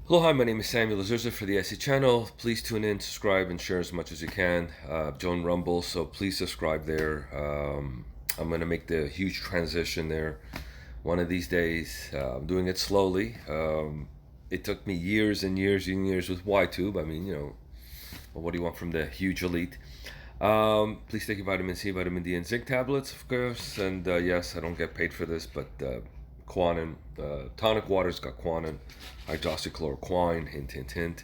Hello, hi, my name is Samuel Azurza for the SEchanel. Please tune in, subscribe, and share as much as you can. Join Rumble, so please subscribe there. I'm going to make the huge transition there one of these days. I'm doing it slowly. It took me years and years and years with YTube. I mean, what do you want from the huge elite? Please take your vitamin C, vitamin D, and zinc tablets, of course. And yes, I don't get paid for this, but quinine, tonic water's got quinine, hydroxychloroquine, hint, hint, hint.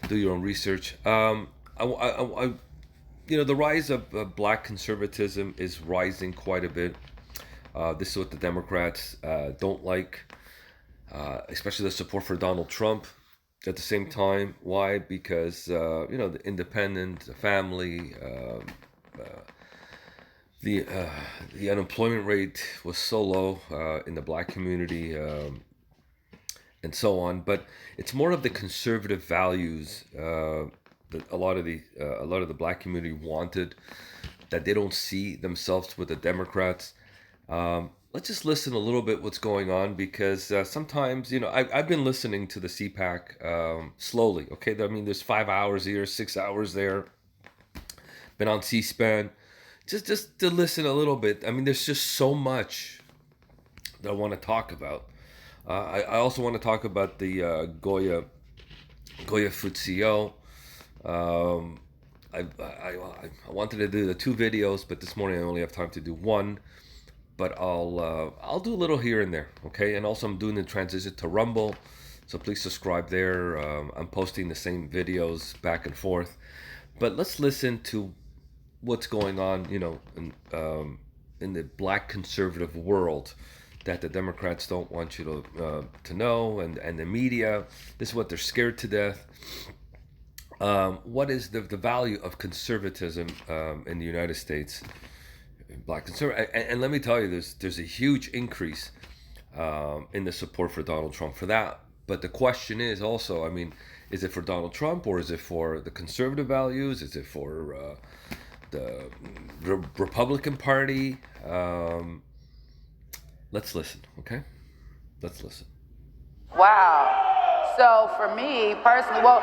Do your own research. The rise of black conservatism is rising quite a bit. This is what the Democrats don't like, especially the support for Donald Trump. At the same time, why? Because the independent, the family, the the unemployment rate was so low in the black community, and so on. But it's more of the conservative values that a lot of the black community wanted, that they don't see themselves with the Democrats. Let's just listen a little bit what's going on, because sometimes I've been listening to the CPAC slowly. Okay, I mean there's 5 hours here, 6 hours there. Been on C-SPAN, just to listen a little bit. I mean there's just so much that I want to talk about. I also want to talk about the Goya Futsio. Um, I wanted to do the two videos, but this morning I only have time to do one. But I'll do a little here and there, okay? And also I'm doing the transition to Rumble, so please subscribe there. I'm posting the same videos back and forth. But let's listen to what's going on, in the black conservative world, that the Democrats don't want you to know, and the media. This is what they're scared to death. What is the value of conservatism in the United States? Black conservative, and let me tell you, there's a huge increase in the support for Donald Trump for that. But the question is also, I mean, is it for Donald Trump, or is it for the conservative values? Is it for the Republican Party? Let's listen, okay? Let's listen. Wow. So for me personally, well,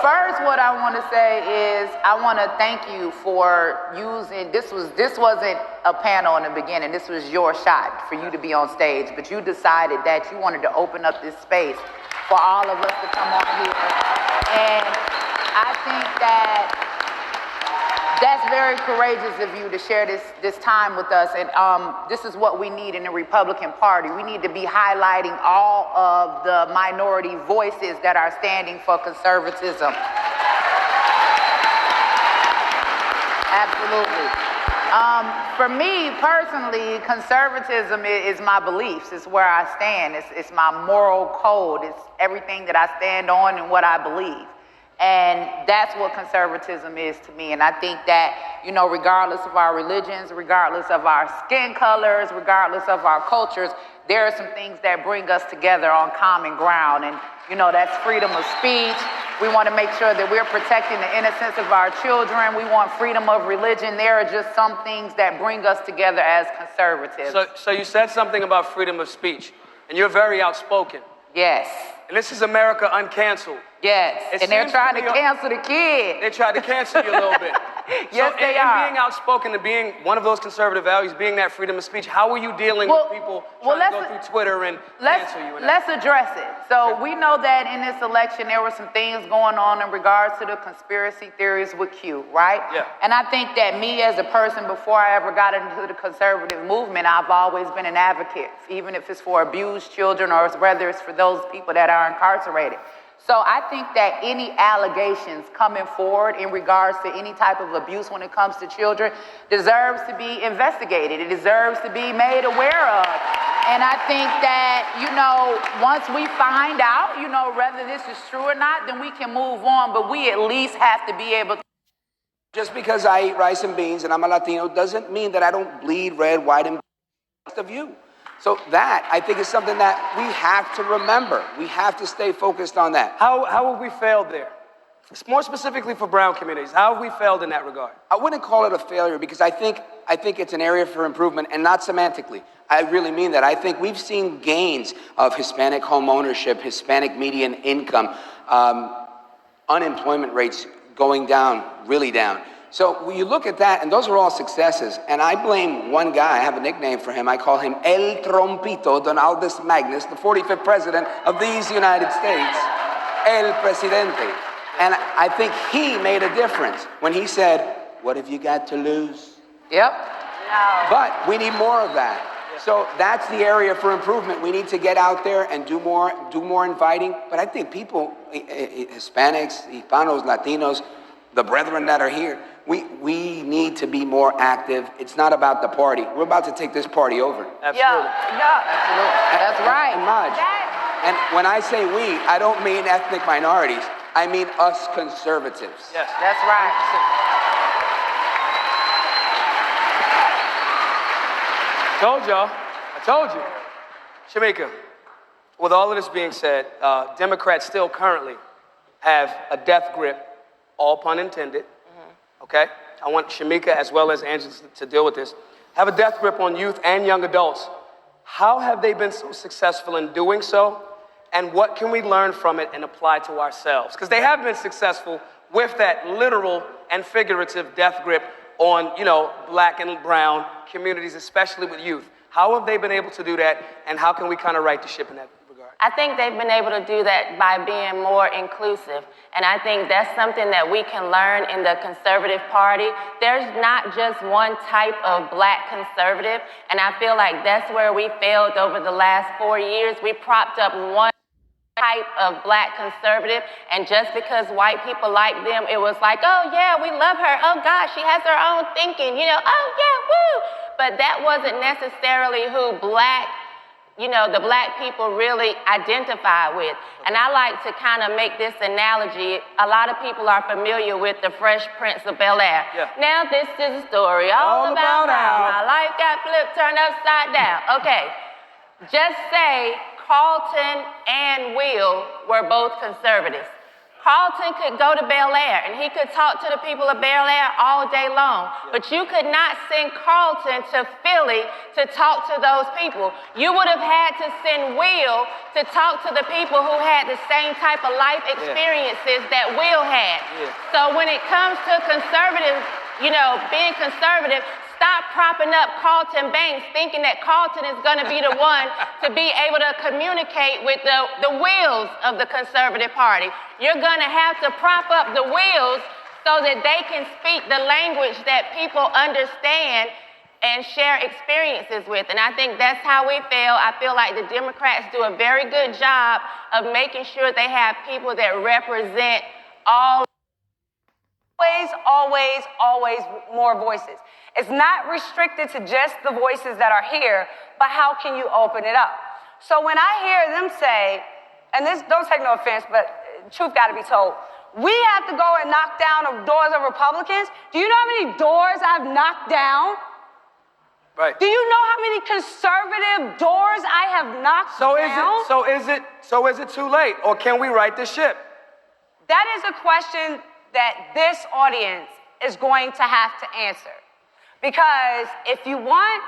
first what I want to say is I want to thank you for using this wasn't a panel in the beginning. This was your shot for you to be on stage, but you decided that you wanted to open up this space for all of us to come on here. And I think that that's very courageous of you to share this time with us. And this is what we need in the Republican Party. We need to be highlighting all of the minority voices that are standing for conservatism. Absolutely. For me personally, conservatism is my beliefs. It's where I stand. It's my moral code. It's everything that I stand on and what I believe. And that's what conservatism is to me. And I think that, regardless of our religions, regardless of our skin colors, regardless of our cultures, there are some things that bring us together on common ground. And, that's freedom of speech. We want to make sure that we're protecting the innocence of our children. We want freedom of religion. There are just some things that bring us together as conservatives. So you said something about freedom of speech, and you're very outspoken. Yes. And this is America uncanceled. Yes, and they're trying to cancel the kid. They tried to cancel you a little bit. Yes, they are. And being outspoken and being one of those conservative values, being that freedom of speech, how are you dealing with people trying to go through Twitter and cancel you? Let's address it. So we know that in this election, there were some things going on in regards to the conspiracy theories with Q, right? Yeah. And I think that me as a person, before I ever got into the conservative movement, I've always been an advocate, even if it's for abused children or whether it's for those people that are incarcerated. So I think that any allegations coming forward in regards to any type of abuse when it comes to children deserves to be investigated. It deserves to be made aware of. And I think that, once we find out, whether this is true or not, then we can move on. But we at least have to be able to. Just because I eat rice and beans and I'm a Latino doesn't mean that I don't bleed red, white, and blue of you. So that, I think, is something that we have to remember. We have to stay focused on that. How have we failed there? more specifically for brown communities? How have we failed in that regard? I wouldn't call it a failure because I think it's an area for improvement, and not semantically. I really mean that. I think we've seen gains of Hispanic home ownership, Hispanic median income, unemployment rates going down, really down. So when you look at that, and those are all successes, and I blame one guy. I have a nickname for him. I call him El Trompito Donaldus Magnus, the 45th president of these United States, El Presidente. And I think he made a difference when he said, "What have you got to lose?" Yep. But we need more of that. So that's the area for improvement. We need to get out there and do more inviting. But I think people, Hispanics, Hispanos, Latinos, the brethren that are here, we need to be more active. It's not about the party. We're about to take this party over. Absolutely. Yeah. That's right. And Maj, and when I say we, I don't mean ethnic minorities. I mean us conservatives. Yes. That's right. Told y'all. I told you. Shamika, with all of this being said, Democrats still currently have a death grip, all pun intended, okay? I want Shamika as well as Angela to deal with this. Have a death grip on youth and young adults. How have they been so successful in doing so? And what can we learn from it and apply to ourselves? Because they have been successful with that literal and figurative death grip on, black and brown communities, especially with youth. How have they been able to do that, and how can we kind of right the ship in that regard? I think they've been able to do that by being more inclusive, and I think that's something that we can learn in the Conservative Party. There's not just one type of black conservative, and I feel like that's where we failed over the last 4 years. We propped up one type of black conservative, and just because white people like them, it was like, oh yeah, we love her, oh gosh, she has her own thinking, oh yeah, woo. But that wasn't necessarily who the black people really identify with. And I like to kind of make this analogy. A lot of people are familiar with the Fresh Prince of Bel-Air. Yeah. Now this is a story all about how my life got flipped, turned upside down. Okay, just say Carlton and Will were both conservatives. Carlton could go to Bel-Air and he could talk to the people of Bel-Air all day long, but you could not send Carlton to Philly to talk to those people. You would have had to send Will to talk to the people who had the same type of life experiences that Will had. So when it comes to conservatives, being conservative, stop propping up Carlton Banks thinking that Carlton is going to be the one to be able to communicate with the wheels of the Conservative Party. You're going to have to prop up the wheels so that they can speak the language that people understand and share experiences with. And I think that's how we fail. I feel like the Democrats do a very good job of making sure they have people that represent all. Always more voices. It's not restricted to just the voices that are here, but how can you open it up? So when I hear them say, and this, don't take no offense, but truth got to be told, we have to go and knock down the doors of Republicans. Do you know how many doors I've knocked down? Right. Do you know how many conservative doors I have knocked down? So is it too late, or can we right the ship? That is a question that this audience is going to have to answer. Because if you want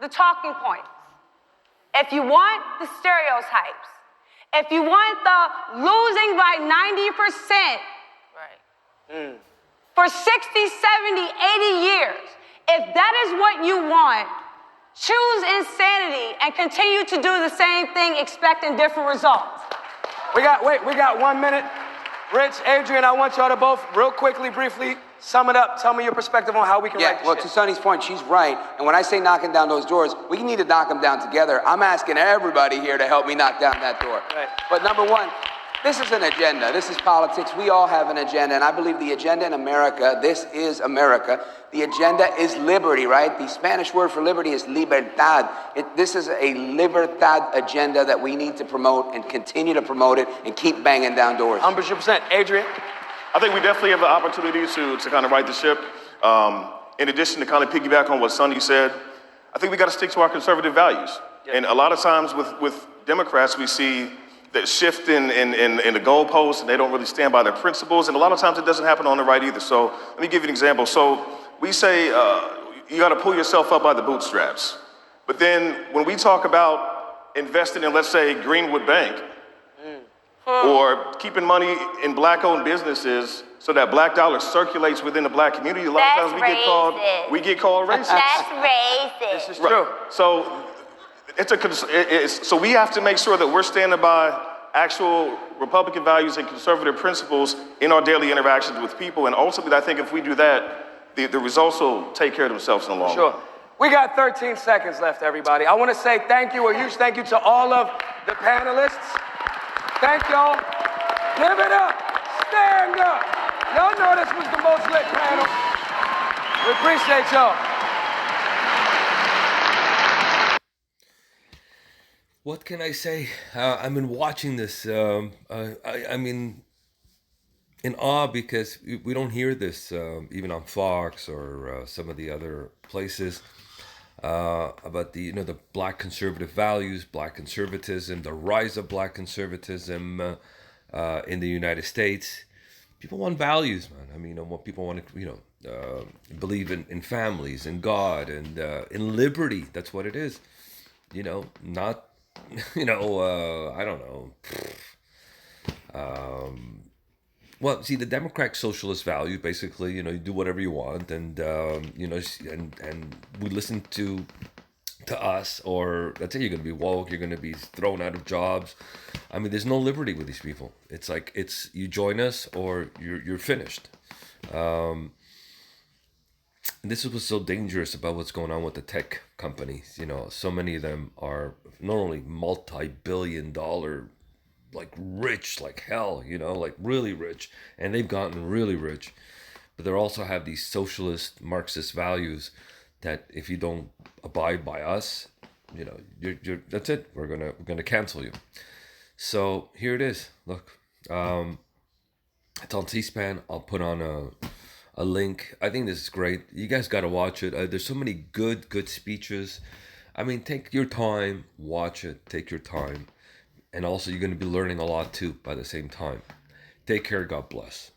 the talking points, if you want the stereotypes, if you want the losing by 90% for 60, 70, 80 years, if that is what you want, choose insanity and continue to do the same thing expecting different results. We got 1 minute. Rich, Adrian, I want y'all to both real quickly, briefly, sum it up. Tell me your perspective on how we can right this ship. To Sonny's point, she's right. And when I say knocking down those doors, we need to knock them down together. I'm asking everybody here to help me knock down that door. Right. But number one, this is an agenda. This is politics. We all have an agenda. And I believe the agenda in America, this is America. The agenda is liberty, right? The Spanish word for liberty is libertad. This is a libertad agenda that we need to promote and continue to promote it and keep banging down doors. 100%. Adrian? I think we definitely have the opportunity to kind of right the ship. In addition to kind of piggyback on what Sonny said, I think we got to stick to our conservative values. Yep. And a lot of times with Democrats, we see that shift in the goalposts, and they don't really stand by their principles. And a lot of times it doesn't happen on the right either. So let me give you an example. So we say you got to pull yourself up by the bootstraps. But then when we talk about investing in, let's say, Greenwood Bank, or keeping money in black-owned businesses so that black dollar circulates within the black community, a lot of times we get called racist. That's racist. This is true. So so we have to make sure that we're standing by actual Republican values and conservative principles in our daily interactions with people. And ultimately, I think if we do that, the results will take care of themselves in the long run. Sure. We got 13 seconds left, everybody. I want to say thank you, a huge thank you to all of the panelists. Thank y'all. Give it up. Stand up. Y'all know this was the most lit panel. We appreciate y'all. What can I say? I've been watching this. I mean, in awe because we don't hear this even on Fox or some of the other places about the black conservative values, black conservatism, the rise of black conservatism in the United States. People want values, man. I mean, what people want to believe in families, in God, and in liberty. That's what it is. Not I don't know. Well, see, the democratic socialist value basically, you do whatever you want, and and we listen to us, or let's say you're going to be woke, you're going to be thrown out of jobs. I mean, there's no liberty with these people. It's like you join us or you're finished. And this is what's so dangerous about what's going on with the tech companies. So many of them are not only multi-billion-dollar, like rich like hell, like really rich, and they've gotten really rich, but they also have these socialist Marxist values that if you don't abide by us, you're that's it. We're gonna cancel you. So here it is. Look, it's on C-SPAN. I'll put on a link. I think this is great. You guys got to watch it. There's so many good speeches. I mean, take your time, watch it. Take your time. And also, you're going to be learning a lot too by the same time. Take care. God bless.